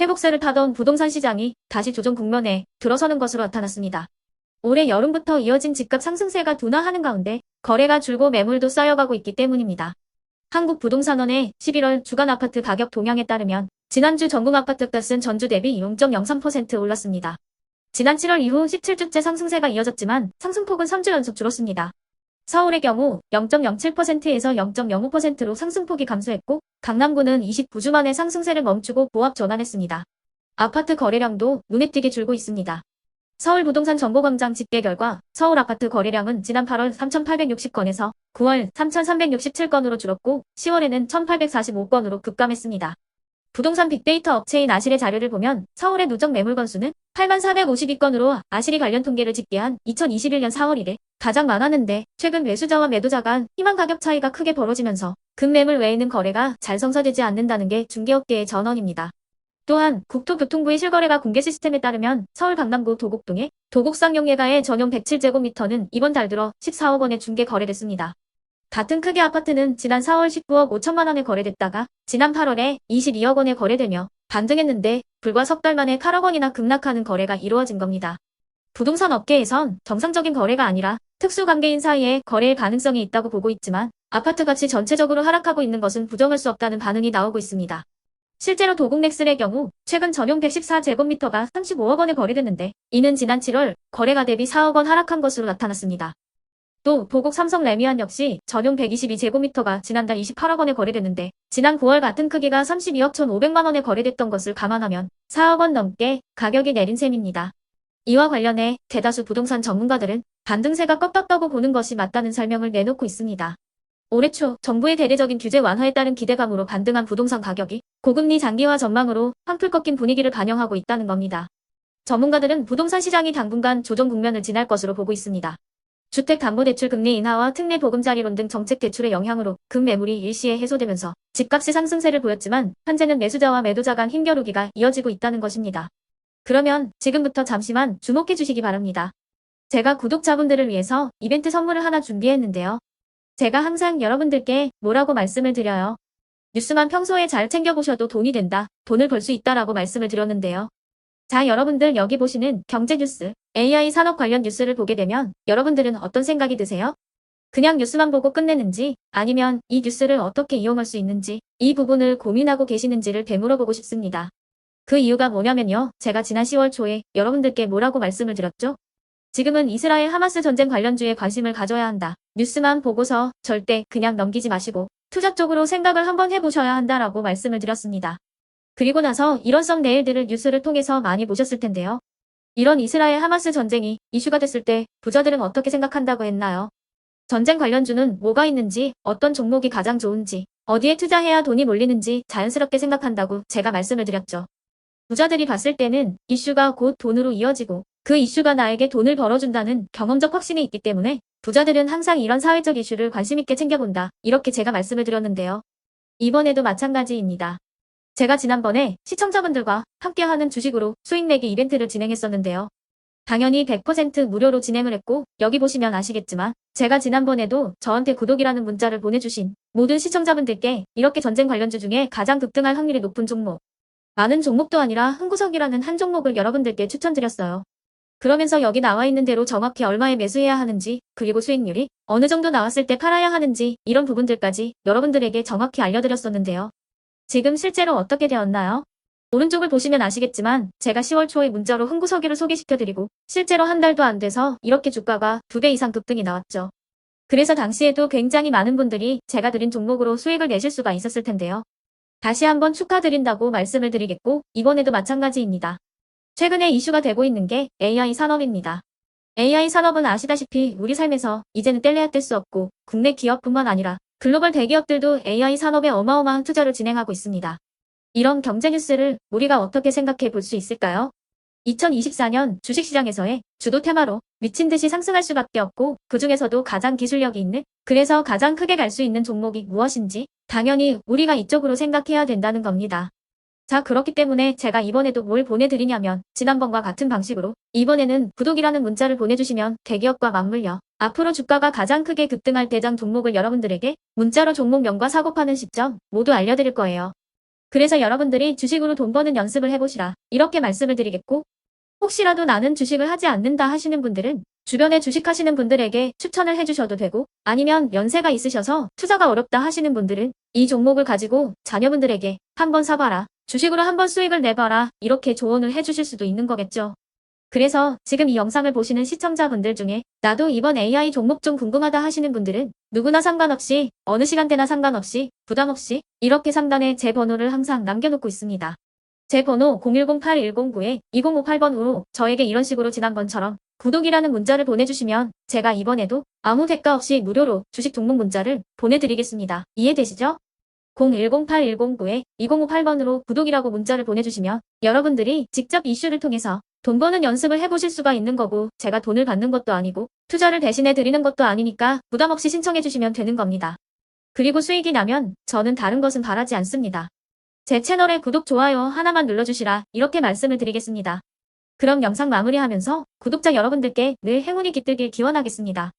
회복세를 타던 부동산 시장이 다시 조정 국면에 들어서는 것으로 나타났습니다. 올해 여름부터 이어진 집값 상승세가 둔화하는 가운데 거래가 줄고 매물도 쌓여가고 있기 때문입니다. 한국부동산원의 11월 주간 아파트 가격 동향에 따르면 지난주 전국 아파트값은 전주 대비 0.03% 올랐습니다. 지난 7월 이후 17주째 상승세가 이어졌지만 상승폭은 3주 연속 줄었습니다. 서울의 경우 0.07%에서 0.05%로 상승폭이 감소했고 강남구는 29주 만에 상승세를 멈추고 보합 전환했습니다. 아파트 거래량도 눈에 띄게 줄고 있습니다. 서울부동산정보광장 집계 결과 서울 아파트 거래량은 지난 8월 3,860건에서 9월 3,367건으로 줄었고 10월에는 1,845건으로 급감했습니다. 부동산 빅데이터 업체인 아실의 자료를 보면 서울의 누적 매물 건수는 8452건으로 아실이 관련 통계를 집계한 2021년 4월 이래 가장 많았는데 최근 매수자와 매도자 간 희망 가격 차이가 크게 벌어지면서 급매물 외에는 거래가 잘 성사되지 않는다는 게 중개업계의 전언입니다. 또한 국토교통부의 실거래가 공개 시스템에 따르면 서울 강남구 도곡동의 도곡상용예가의 전용 107제곱미터는 이번 달 들어 14억 원에 중개 거래됐습니다. 같은 크기 아파트는 지난 4월 19억 5천만 원에 거래됐다가 지난 8월에 22억 원에 거래되며 반등했는데 불과 석 달 만에 8억 원이나 급락하는 거래가 이루어진 겁니다. 부동산 업계에선 정상적인 거래가 아니라 특수관계인 사이에 거래의 가능성이 있다고 보고 있지만 아파트 값이 전체적으로 하락하고 있는 것은 부정할 수 없다는 반응이 나오고 있습니다. 실제로 도곡넥슬의 경우 최근 전용 114제곱미터가 35억 원에 거래됐는데 이는 지난 7월 거래가 대비 4억 원 하락한 것으로 나타났습니다. 또 도곡 삼성 레미안 역시 전용 122제곱미터가 지난달 28억 원에 거래됐는데 지난 9월 같은 크기가 32억 1,500만 원에 거래됐던 것을 감안하면 4억 원 넘게 가격이 내린 셈입니다. 이와 관련해 대다수 부동산 전문가들은 반등세가 꺾였다고 보는 것이 맞다는 설명을 내놓고 있습니다. 올해 초 정부의 대대적인 규제 완화에 따른 기대감으로 반등한 부동산 가격이 고금리 장기화 전망으로 한풀 꺾인 분위기를 반영하고 있다는 겁니다. 전문가들은 부동산 시장이 당분간 조정 국면을 지날 것으로 보고 있습니다. 주택담보대출 금리 인하와 특례 보금자리론 등 정책 대출의 영향으로 급매물이 일시에 해소되면서 집값이 상승세를 보였지만 현재는 매수자와 매도자 간 힘겨루기가 이어지고 있다는 것입니다. 그러면 지금부터 잠시만 주목해 주시기 바랍니다. 제가 구독자분들을 위해서 이벤트 선물을 하나 준비했는데요. 제가 항상 여러분들께 뭐라고 말씀을 드려요. 뉴스만 평소에 잘 챙겨보셔도 돈이 된다, 돈을 벌 수 있다라고 말씀을 드렸는데요. 자, 여러분들 여기 보시는 경제뉴스, AI 산업 관련 뉴스를 보게 되면 여러분들은 어떤 생각이 드세요? 그냥 뉴스만 보고 끝내는지 아니면 이 뉴스를 어떻게 이용할 수 있는지 이 부분을 고민하고 계시는지를 되물어보고 싶습니다. 그 이유가 뭐냐면요. 제가 지난 10월 초에 여러분들께 뭐라고 말씀을 드렸죠? 지금은 이스라엘 하마스 전쟁 관련주에 관심을 가져야 한다. 뉴스만 보고서 절대 그냥 넘기지 마시고 투자 쪽으로 생각을 한번 해보셔야 한다라고 말씀을 드렸습니다. 그리고 나서 일원성 내일들을 뉴스를 통해서 많이 보셨을 텐데요. 이런 이스라엘 하마스 전쟁이 이슈가 됐을 때 부자들은 어떻게 생각한다고 했나요? 전쟁 관련주는 뭐가 있는지, 어떤 종목이 가장 좋은지, 어디에 투자해야 돈이 몰리는지 자연스럽게 생각한다고 제가 말씀을 드렸죠. 부자들이 봤을 때는 이슈가 곧 돈으로 이어지고 그 이슈가 나에게 돈을 벌어준다는 경험적 확신이 있기 때문에 부자들은 항상 이런 사회적 이슈를 관심 있게 챙겨본다. 이렇게 제가 말씀을 드렸는데요. 이번에도 마찬가지입니다. 제가 지난번에 시청자분들과 함께하는 주식으로 수익 내기 이벤트를 진행했었는데요. 당연히 100% 무료로 진행을 했고 여기 보시면 아시겠지만 제가 지난번에도 저한테 구독이라는 문자를 보내주신 모든 시청자분들께 이렇게 전쟁 관련주 중에 가장 급등할 확률이 높은 종목, 많은 종목도 아니라 흥구석이라는 한 종목을 여러분들께 추천드렸어요. 그러면서 여기 나와 있는 대로 정확히 얼마에 매수해야 하는지, 그리고 수익률이 어느 정도 나왔을 때 팔아야 하는지 이런 부분들까지 여러분들에게 정확히 알려드렸었는데요. 지금 실제로 어떻게 되었나요? 오른쪽을 보시면 아시겠지만 제가 10월 초에 문자로 흥구석유를 소개시켜드리고 실제로 한 달도 안 돼서 이렇게 주가가 2배 이상 급등이 나왔죠. 그래서 당시에도 굉장히 많은 분들이 제가 드린 종목으로 수익을 내실 수가 있었을 텐데요. 다시 한번 축하드린다고 말씀을 드리겠고 이번에도 마찬가지입니다. 최근에 이슈가 되고 있는 게 AI 산업입니다. AI 산업은 아시다시피 우리 삶에서 이제는 뗄래야 뗄 수 없고 국내 기업뿐만 아니라 글로벌 대기업들도 AI 산업에 어마어마한 투자를 진행하고 있습니다. 이런 경제 뉴스를 우리가 어떻게 생각해 볼 수 있을까요? 2024년 주식시장에서의 주도 테마로 미친 듯이 상승할 수밖에 없고 그 중에서도 가장 기술력이 있는, 그래서 가장 크게 갈 수 있는 종목이 무엇인지 당연히 우리가 이쪽으로 생각해야 된다는 겁니다. 자, 그렇기 때문에 제가 이번에도 뭘 보내드리냐면 지난번과 같은 방식으로 이번에는 구독이라는 문자를 보내주시면 대기업과 맞물려 앞으로 주가가 가장 크게 급등할 대장 종목을 여러분들에게 문자로 종목명과 사고 파는 시점 모두 알려드릴 거예요. 그래서 여러분들이 주식으로 돈 버는 연습을 해보시라. 이렇게 말씀을 드리겠고, 혹시라도 나는 주식을 하지 않는다 하시는 분들은 주변에 주식하시는 분들에게 추천을 해주셔도 되고, 아니면 연세가 있으셔서 투자가 어렵다 하시는 분들은 이 종목을 가지고 자녀분들에게 한번 사봐라. 주식으로 한번 수익을 내봐라. 이렇게 조언을 해주실 수도 있는 거겠죠. 그래서 지금 이 영상을 보시는 시청자분들 중에 나도 이번 AI 종목 좀 궁금하다 하시는 분들은 누구나 상관없이 어느 시간대나 상관없이 부담 없이 이렇게 상단에 제 번호를 항상 남겨놓고 있습니다. 제 번호 010-8109-2058번으로 저에게 이런 식으로 지난번처럼 구독이라는 문자를 보내주시면 제가 이번에도 아무 대가 없이 무료로 주식 종목 문자를 보내드리겠습니다. 이해되시죠? 010-8109-2058번으로 구독이라고 문자를 보내주시면 여러분들이 직접 이슈를 통해서 돈 버는 연습을 해보실 수가 있는 거고, 제가 돈을 받는 것도 아니고 투자를 대신해 드리는 것도 아니니까 부담 없이 신청해 주시면 되는 겁니다. 그리고 수익이 나면 저는 다른 것은 바라지 않습니다. 제 채널에 구독, 좋아요 하나만 눌러주시라. 이렇게 말씀을 드리겠습니다. 그럼 영상 마무리하면서 구독자 여러분들께 늘 행운이 깃들길 기원하겠습니다.